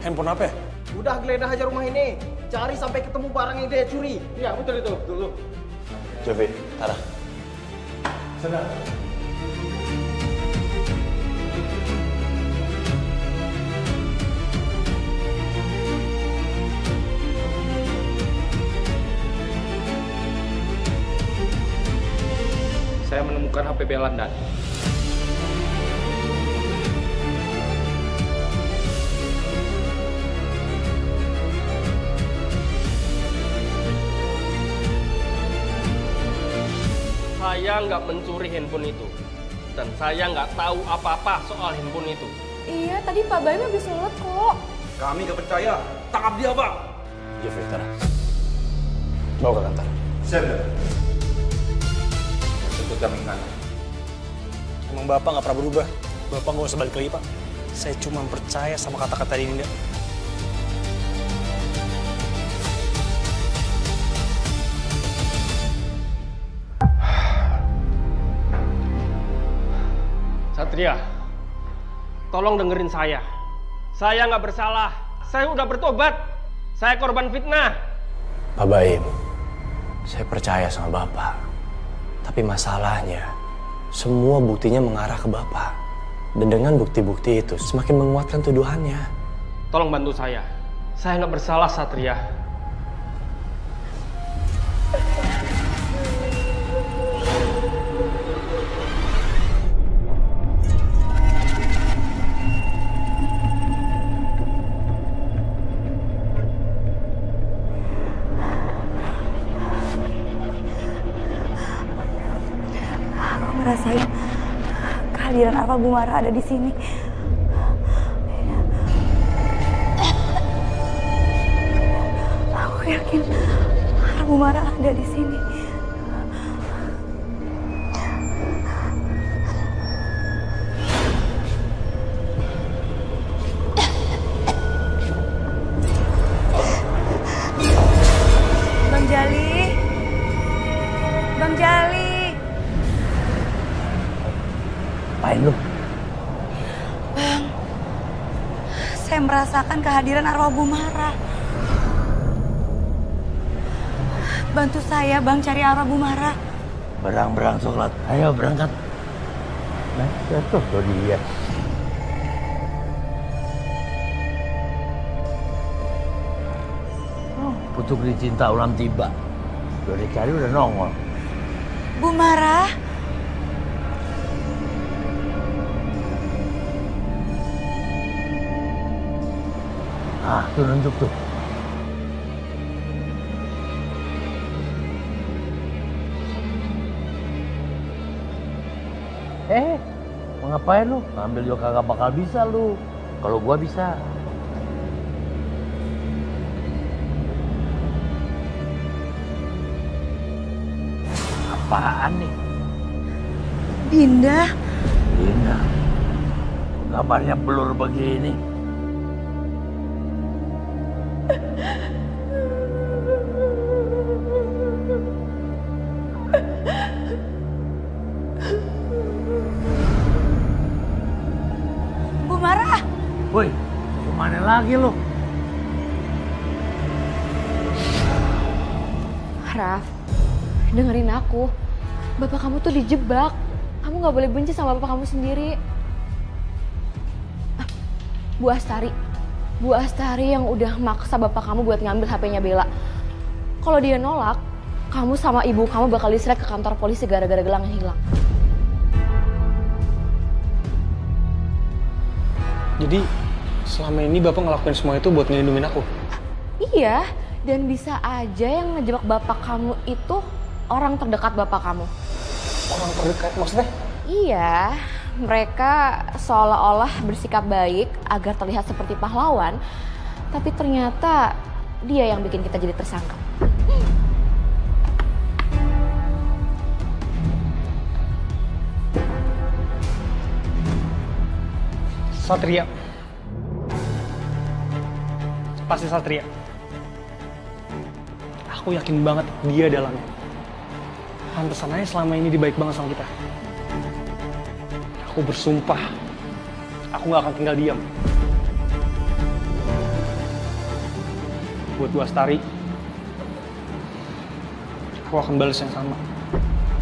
Handphone apa ya? Udah geledah aja rumah ini. Cari sampai ketemu barang yang dia curi. Iya, betul itu. Betul. Jovi, Tara. Sedang. Saya menemukan HP Belandan. Saya nggak mencuri handphone itu. Dan saya nggak tahu apa-apa soal handphone itu. Iya, tadi Pak Baim habis sholat kok. Kami nggak percaya. Tangkap dia, Pak. Jovi, Tara. Bawa ke kantor. Siap. Untuk jaminan. Emang Bapak nggak pernah berubah. Bapak nggak usah balik lagi, Pak. Saya cuma percaya sama kata-kata Dinda. Satria, tolong dengerin saya. Saya nggak bersalah. Saya udah bertobat. Saya korban fitnah. Pak Baim, saya percaya sama Bapak. Tapi masalahnya, semua buktinya mengarah ke Bapak. Dan dengan bukti-bukti itu semakin menguatkan tuduhannya. Tolong bantu saya. Saya nggak bersalah, Satria. Rasain kehadiran Arwah Bumara ada di sini. Aku yakin Arwah Bumara ada di sini. Bang Jali. Bang Jali. Apain lu? Bang, saya merasakan kehadiran arwah Bumara. Bantu saya, Bang, cari arwah Bumara. Berang-berang sholat. Ayo berangkat. Nah, jatuh tuh dia. Oh, putuk dicinta ulang tiba. Udah dicari udah nongol. Bumara. Ah, tuh nunjuk tuh. Mau ngapain lu? Ngambil juga kagak bakal bisa lu. Kalau gua bisa. Apaan nih? Dinda. Dinda. Kamarnya blur begini. Bumara. Woi, kemana lagi lu? Raf, dengerin aku. Bapak kamu tuh dijebak. Kamu gak boleh benci sama bapak kamu sendiri. Bu Astari. Bu Astari yang udah maksa bapak kamu buat ngambil HP-nya Bella. Kalau dia nolak, kamu sama ibu kamu bakal diseret ke kantor polisi gara-gara gelang yang hilang. Jadi, selama ini Bapak ngelakuin semua itu buat ngelindungin aku? Iya, dan bisa aja yang ngejebak bapak kamu itu orang terdekat bapak kamu. Orang terdekat maksudnya? Iya, mereka seolah-olah bersikap baik agar terlihat seperti pahlawan, tapi ternyata dia yang bikin kita jadi tersangka. Satria. Pasti Satria. Aku yakin banget dia dalamnya. Pantesan aja selama ini dia baik banget sama kita. Aku bersumpah, aku gak akan tinggal diam. Buat Bu Astari, aku akan balas yang sama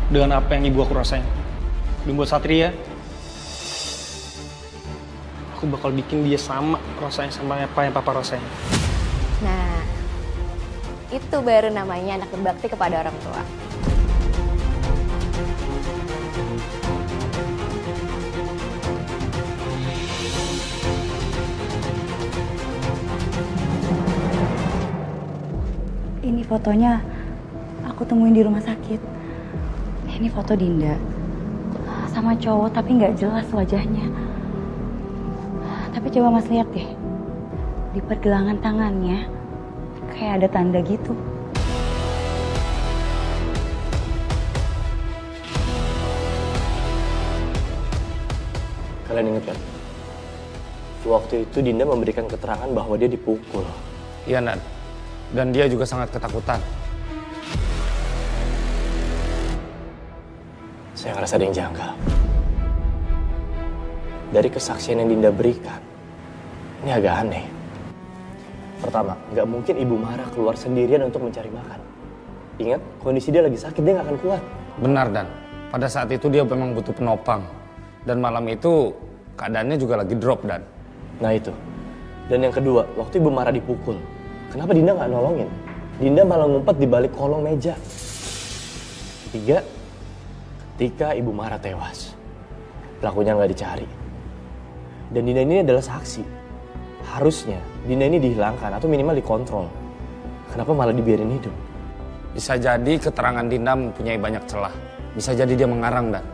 dengan apa yang ibu aku rasain. Dan buat Satria, aku bakal bikin dia sama rasanya sama apa yang papa rasain. Nah, itu baru namanya anak berbakti kepada orang tua. Ini fotonya aku temuin di rumah sakit. Ini foto Dinda sama cowok tapi nggak jelas wajahnya. Tapi coba Mas lihat deh, di pergelangan tangannya kayak ada tanda gitu. Kalian ingat kan? Waktu itu Dinda memberikan keterangan bahwa dia dipukul. Iya, Nat. Dan dia juga sangat ketakutan. Saya ngerasa ada yang janggal. Dari kesaksian yang Dinda berikan, ini agak aneh. Pertama, nggak mungkin Ibu Mara keluar sendirian untuk mencari makan. Ingat, kondisi dia lagi sakit, dia nggak akan kuat. Benar, Dan. Pada saat itu dia memang butuh penopang. Dan malam itu keadaannya juga lagi drop, Dan. Nah itu. Dan yang kedua, waktu Ibu Mara dipukul, kenapa Dinda nggak nolongin? Dinda malah ngumpet di balik kolong meja. Ketiga, ketika Ibu Mara tewas, pelakunya nggak dicari. Dan Dinda ini adalah saksi. Harusnya Dinda ini dihilangkan atau minimal dikontrol. Kenapa malah dibiarin hidup? Bisa jadi keterangan Dinda mempunyai banyak celah. Bisa jadi dia mengarang, Dan.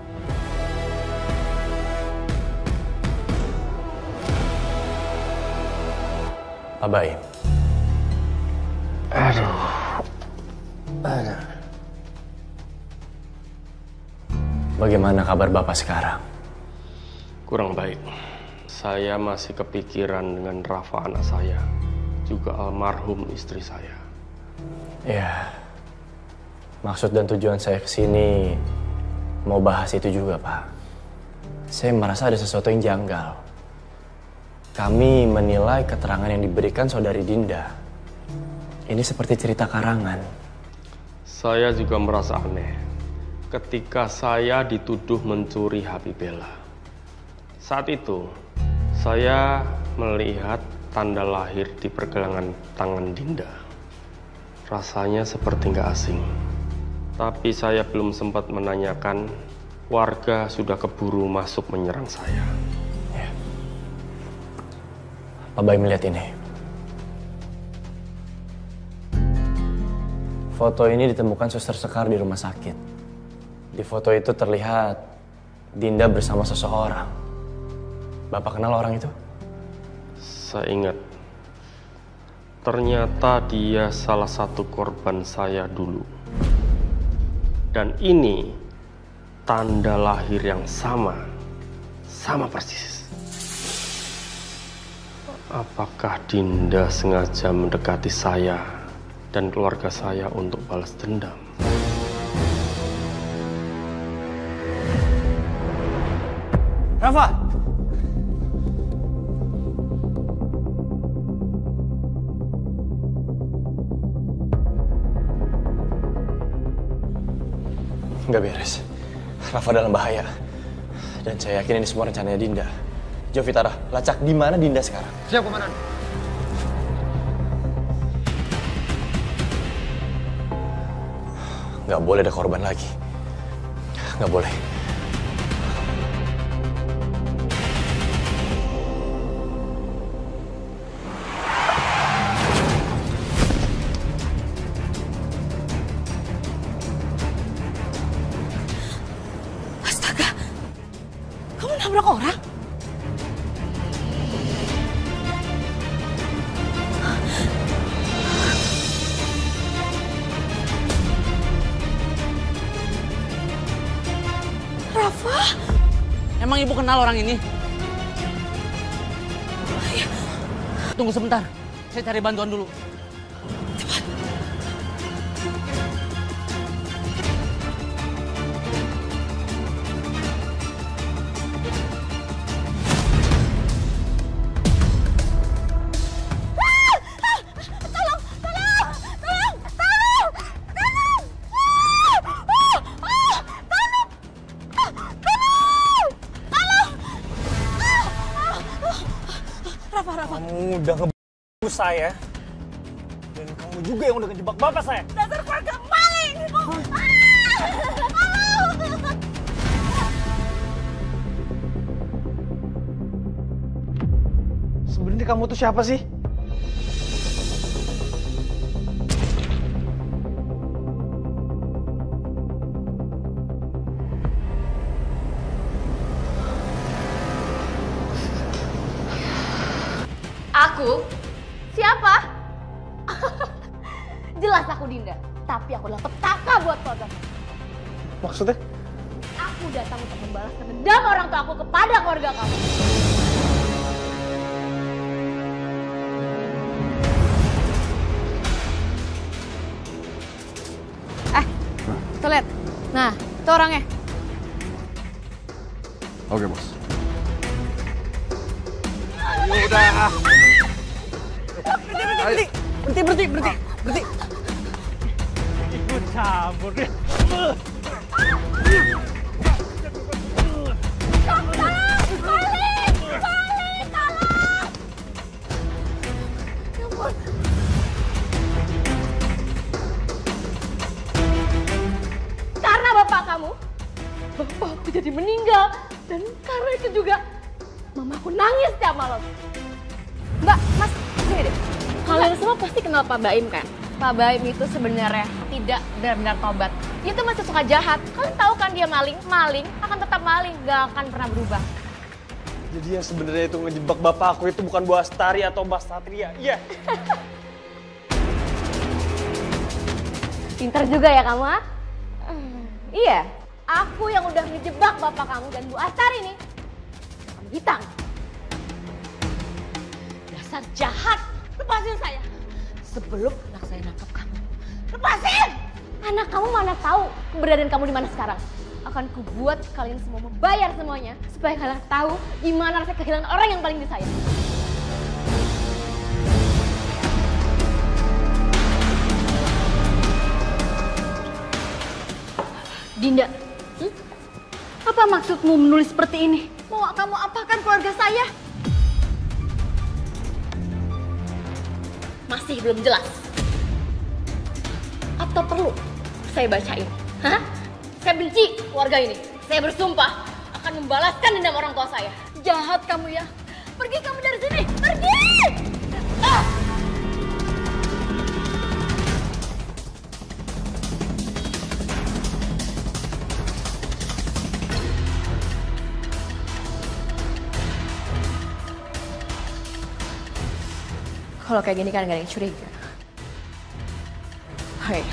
Pak Baim. Aduh. Bagaimana kabar Bapak sekarang? Kurang baik. Saya masih kepikiran dengan Rafa anak saya, juga almarhum istri saya. Ya, maksud dan tujuan saya kesini mau bahas itu juga, Pak. Saya merasa ada sesuatu yang janggal. Kami menilai keterangan yang diberikan saudari Dinda ini seperti cerita karangan. Saya juga merasa aneh ketika saya dituduh mencuri HP Bella. Saat itu, saya melihat tanda lahir di pergelangan tangan Dinda. Rasanya seperti nggak asing. Tapi saya belum sempat menanyakan, warga sudah keburu masuk menyerang saya. Ya. Pak Baim melihat ini. Foto ini ditemukan Suster Sekar di rumah sakit. Di foto itu terlihat Dinda bersama seseorang. Bapak kenal orang itu? Saya ingat, ternyata dia salah satu korban saya dulu. Dan ini tanda lahir yang sama persis. Apakah Dinda sengaja mendekati saya dan keluarga saya untuk balas dendam? Rafa! Nggak beres. Rafa dalam bahaya. Dan saya yakin ini semua rencananya Dinda. Jovitara, lacak di mana Dinda sekarang? Siap, Komandan. Nggak boleh ada korban lagi. Nggak boleh. Astaga, kamu nabrak orang? Rafa? Emang ibu kenal orang ini? Tunggu sebentar, saya cari bantuan dulu. Kamu udah ngebus saya. Dan kamu juga yang udah ngejebak bapak saya. Dasar keluarga maling! Sebenarnya kamu tuh siapa sih? Aku? Siapa? Jelas aku Dinda, tapi aku adalah petaka buat keluarga. Maksudnya? Aku datang untuk membalaskan dendam orang tua aku kepada keluarga kamu. Tuh lihat. Nah, itu orangnya. Oke, Bos. Berhenti. Ikut campur deh. Karena bapak kamu, bapakku jadi meninggal. Dan karena itu juga, mamaku nangis setiap malam. Mbak, Mas, sini deh. Kalian semua pasti kenal Pak Baim kan? Pak Baim itu sebenarnya tidak benar-benar tobat. Dia tuh masih suka jahat. Kalian tahu kan dia maling? Maling akan tetap maling, gak akan pernah berubah. Jadi yang sebenarnya itu ngejebak bapak aku itu bukan Bu Astari atau Mbak Satria. Iya. Pintar juga ya kamu, ha? Iya, aku yang udah ngejebak bapak kamu dan Bu Astari nih. Kamu hitang. Dasar jahat, lepasin saya. Sebelum anak saya nangkap kamu. Lepasin! Anak kamu mana tahu keberadaan kamu di mana sekarang. Akan kubuat kalian semua membayar semuanya. Supaya kalian tahu gimana rasanya kehilangan orang yang paling disayang. Dinda, apa maksudmu menulis seperti ini? Mau kamu apakan keluarga saya? Masih belum jelas. Atau perlu saya bacain? Hah? Saya benci keluarga ini. Saya bersumpah akan membalaskan dendam orang tua saya. Jahat kamu ya. Pergi kamu dari sini. Pergi! Ah! Kalau kayak gini kan gak ada yang curiga. Hai.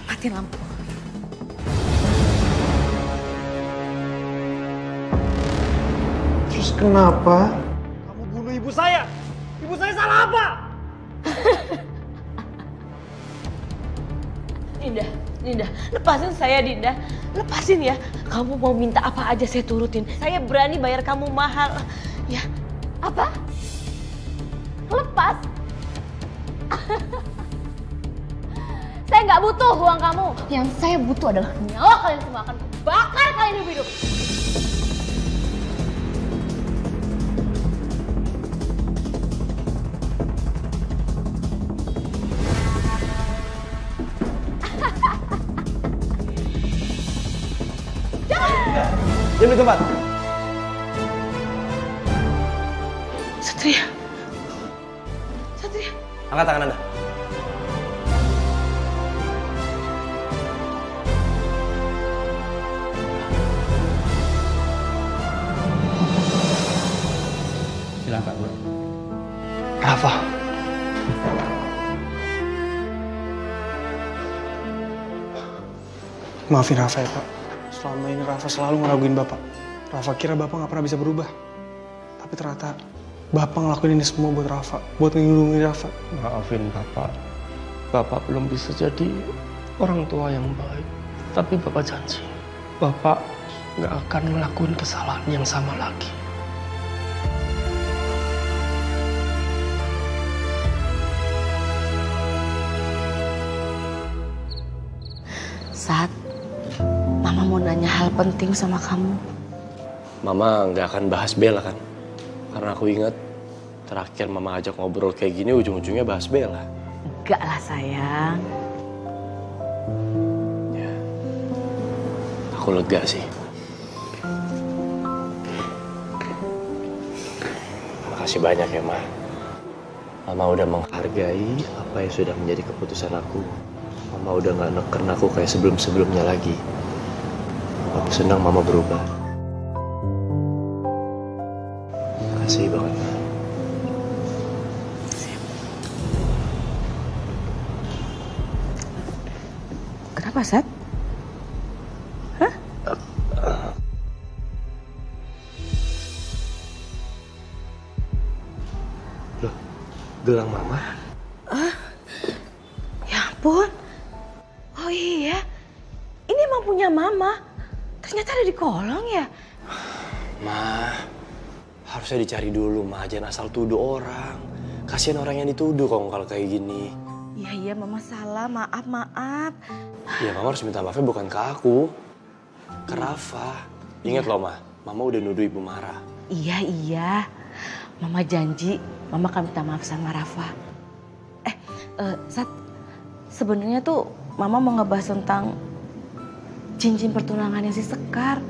Matiin lampu. Terus kenapa kamu bunuh ibu saya? Ibu saya salah apa? Dinda, lepasin saya Dinda. Lepasin ya. Kamu mau minta apa aja saya turutin. Saya berani bayar kamu mahal. Ya. Apa? Lepas? Saya nggak butuh uang kamu. Yang saya butuh adalah nyawa kalian semua. Akan kubakar kalian hidup-hidup. Diam di tempat. Satria. Angkat tangan Anda. Silakan, Bro. Rafa. Maafin Rafa ya, Pak. Selama ini Rafa selalu ngeraguin Bapak. Rafa kira Bapak nggak pernah bisa berubah. Tapi ternyata Bapak ngelakuin ini semua buat Rafa, buat melindungi Rafa. Maafin Bapak. Bapak belum bisa jadi orang tua yang baik. Tapi Bapak janji, Bapak nggak akan ngelakuin kesalahan yang sama lagi. Saat Mama mau nanya hal penting sama kamu. Mama nggak akan bahas Bella kan? Karena aku ingat terakhir Mama ajak ngobrol kayak gini ujung-ujungnya bahas Bella. Enggak lah sayang. Ya, aku lega sih. Makasih banyak ya, Ma. Mama udah menghargai apa yang sudah menjadi keputusan aku. Mama udah gak neken aku kayak sebelum-sebelumnya lagi. Aku senang Mama berubah. Makasih banget, Ma. Kenapa, Sat? Hah? Loh, gelang Mama? Ya ampun. Oh iya, ini emang punya Mama. Ternyata ada di kolong ya. Ma, harusnya dicari dulu, Ma. Jangan asal tuduh orang. Kasihan orang yang dituduh kalau kayak gini. Iya, Mama salah. Maaf. Ya, Mama harus minta maafnya bukan ke aku. Ke Rafa. Ingat loh, Ma. Mama udah nuduh Ibu marah. Iya. Mama janji, Mama akan minta maaf sama Rafa. Sat, sebenarnya tuh Mama mau ngebahas tentang cincin pertunangannya si Sekar.